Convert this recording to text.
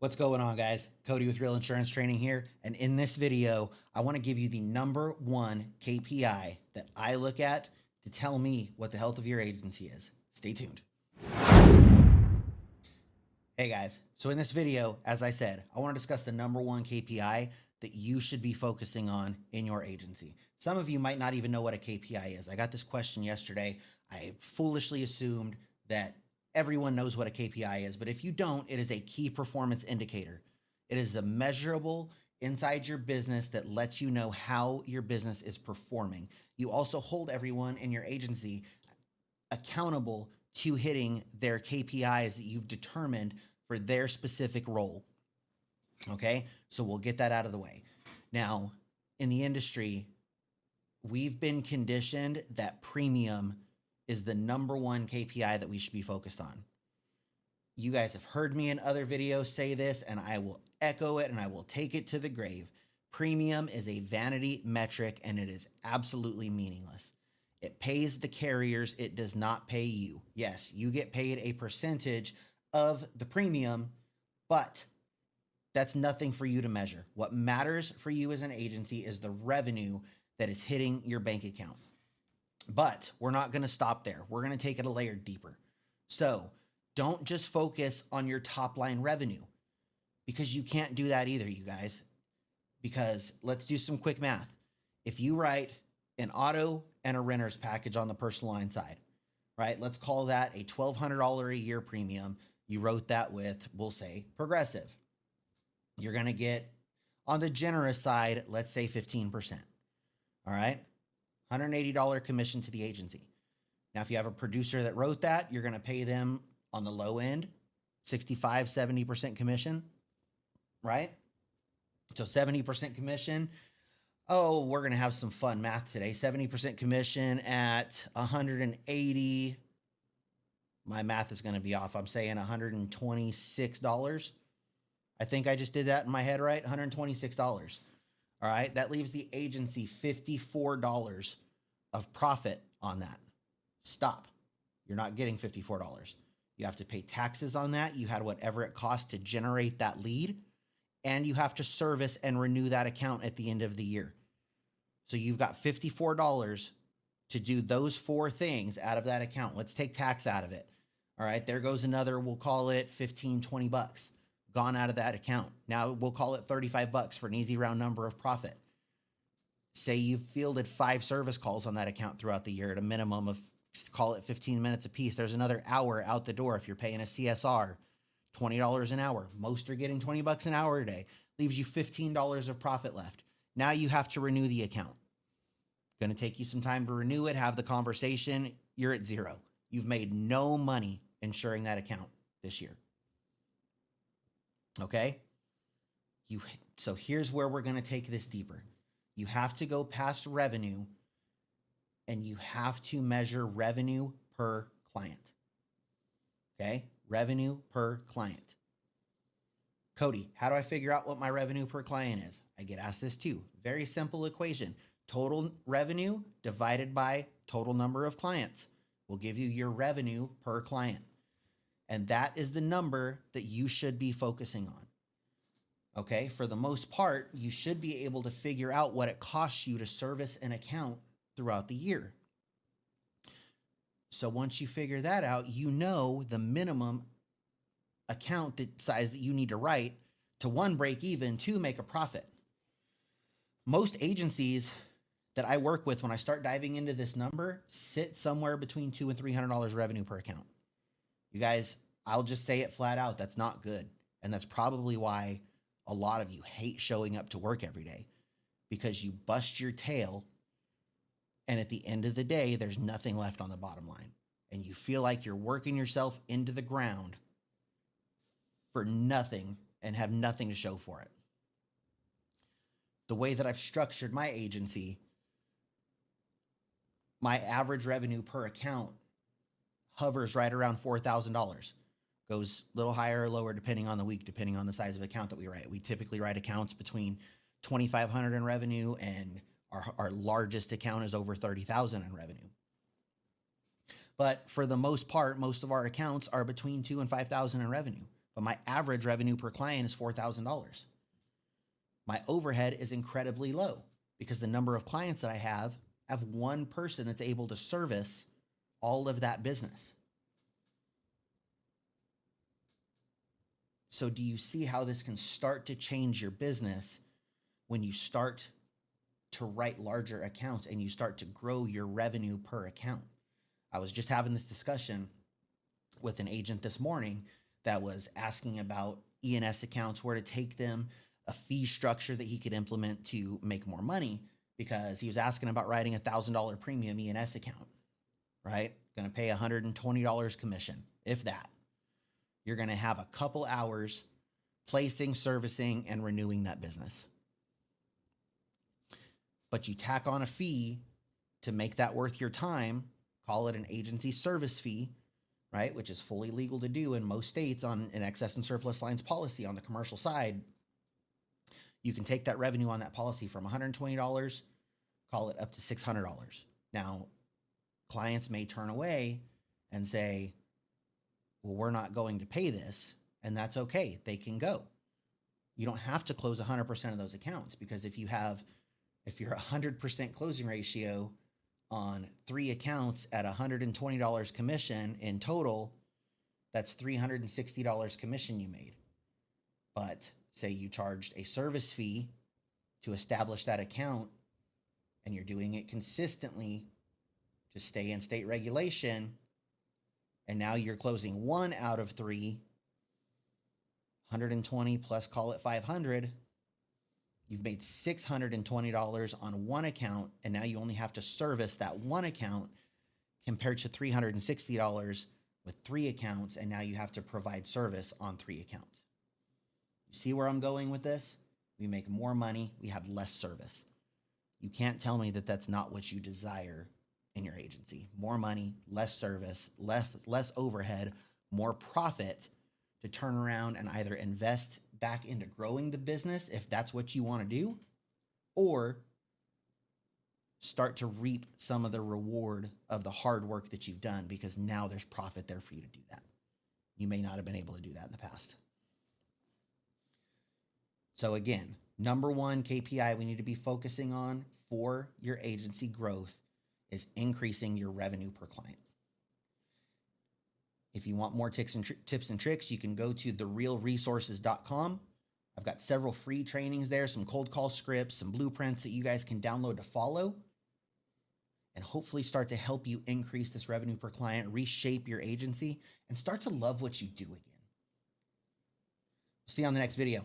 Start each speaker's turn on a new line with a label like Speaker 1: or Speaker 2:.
Speaker 1: What's going on, guys? Cody with Real Insurance Training here. And in this video, I want to give you the number one KPI that I look at to tell me what the health of your agency is. Stay tuned. Hey guys, so in this video, as I said, I want to discuss the number one KPI that you should be focusing on in your agency. Some of you might not even know what a KPI is. I got this question yesterday. I foolishly assumed that everyone knows what a KPI is, but if you don't, it is a key performance indicator. It is a measurable inside your business that lets you know how your business is performing. You also hold everyone in your agency accountable to hitting their KPIs that you've determined for their specific role. Okay, so we'll get that out of the way. Now, in the industry, we've been conditioned that premium is the number one KPI that we should be focused on. You guys have heard me in other videos say this, and I will echo it and I will take it to the grave. Premium is a vanity metric and it is absolutely meaningless. It pays the carriers, it does not pay you. Yes, you get paid a percentage of the premium, but that's nothing for you to measure. What matters for you as an agency is the revenue that is hitting your bank account. But we're not going to stop there. We're going to take it a layer deeper. So don't just focus on your top line revenue, because you can't do that either, you guys. Because let's do some quick math. If you write an auto and a renter's package on the personal line side, right? Let's call that a $1,200 a year premium. You wrote that with, we'll say, Progressive. You're going to get, on the generous side, let's say 15%. All right? $180 commission to the agency. Now, if you have a producer that wrote that, you're going to pay them on the low end, 65, 70% commission, right? So 70% commission. Oh, we're going to have some fun math today. 70% commission at 180. My math is going to be off. I'm saying $126. I think I just did that in my head, right? $126. All right. That leaves the agency $54 of profit on that. Stop. You're not getting $54. You have to pay taxes on that. You had whatever it costs to generate that lead, and you have to service and renew that account at the end of the year. So you've got $54 to do those four things out of that account. Let's take tax out of it. All right. There goes another, we'll call it 15, 20 bucks gone out of that account. Now we'll call it 35 bucks for an easy round number of profit. Say you've fielded 5 service calls on that account throughout the year at a minimum of, call it 15 minutes a piece. There's another hour out the door. If you're paying a CSR, $20 an hour. Most are getting 20 bucks an hour today. Leaves you $15 of profit left. Now you have to renew the account. Going to take you some time to renew it, have the conversation. You're at zero. You've made no money insuring that account this year. Okay? So here's where we're going to take this deeper. You have to go past revenue, and you have to measure revenue per client. Okay? Revenue per client. Cody, how do I figure out what my revenue per client is? I get asked this too. Very simple equation. Total revenue divided by total number of clients will give you your revenue per client. And that is the number that you should be focusing on. Okay, for the most part, you should be able to figure out what it costs you to service an account throughout the year. So once you figure that out, you know the minimum account size that you need to write to, 1, break even, 2, make a profit. Most agencies that I work with, when I start diving into this number, sit somewhere between $200 and $300 revenue per account. You guys, I'll just say it flat out. That's not good. And that's probably why a lot of you hate showing up to work every day, because you bust your tail. And at the end of the day, there's nothing left on the bottom line. And you feel like you're working yourself into the ground for nothing and have nothing to show for it. The way that I've structured my agency, my average revenue per account hovers right around $4,000. Goes a little higher or lower depending on the week, depending on the size of account that we write. We typically write accounts between $2,500 in revenue, and our largest account is over $30,000 in revenue. But for the most part, most of our accounts are between $2,000 and $5,000 in revenue. but my average revenue per client is $4,000. My overhead is incredibly low because the number of clients that I have one person that's able to service all of that business. So do you see how this can start to change your business when you start to write larger accounts and you start to grow your revenue per account? I was just having this discussion with an agent this morning that was asking about E&S accounts, where to take them, a fee structure that he could implement to make more money, because he was asking about writing $1,000 premium E&S account, right? Going to pay $120 commission, if that. You're going to have a couple hours placing, servicing, and renewing that business. But you tack on a fee to make that worth your time, call it an agency service fee, right? Which is fully legal to do in most states on an excess and surplus lines policy on the commercial side. You can take that revenue on that policy from $120, call it up to $600. Now, clients may turn away and say, well, we're not going to pay this, and that's okay. They can go. You don't have to close 100% of those accounts, because if you're 100% closing ratio on 3 accounts at $120 commission in total, that's $360 commission you made. But say you charged a service fee to establish that account, and you're doing it consistently to stay in state regulation, and now you're closing 1 out of 3, 120 plus call it 500, you've made $620 on 1 account, and now you only have to service that 1 account, compared to $360 with 3 accounts, and now you have to provide service on 3 accounts. You see where I'm going with this? We make more money, we have less service. You can't tell me that that's not what you desire in your agency. More money, less service, less overhead, more profit to turn around and either invest back into growing the business if that's what you want to do, or start to reap some of the reward of the hard work that you've done, because now there's profit there for you to do that. You may not have been able to do that in the past. So again, number 1 KPI we need to be focusing on for your agency growth is increasing your revenue per client. If you want more tips and tricks, you can go to therealresources.com. I've got several free trainings there, some cold call scripts, some blueprints that you guys can download to follow, and hopefully start to help you increase this revenue per client, reshape your agency, and start to love what you do again. See you on the next video.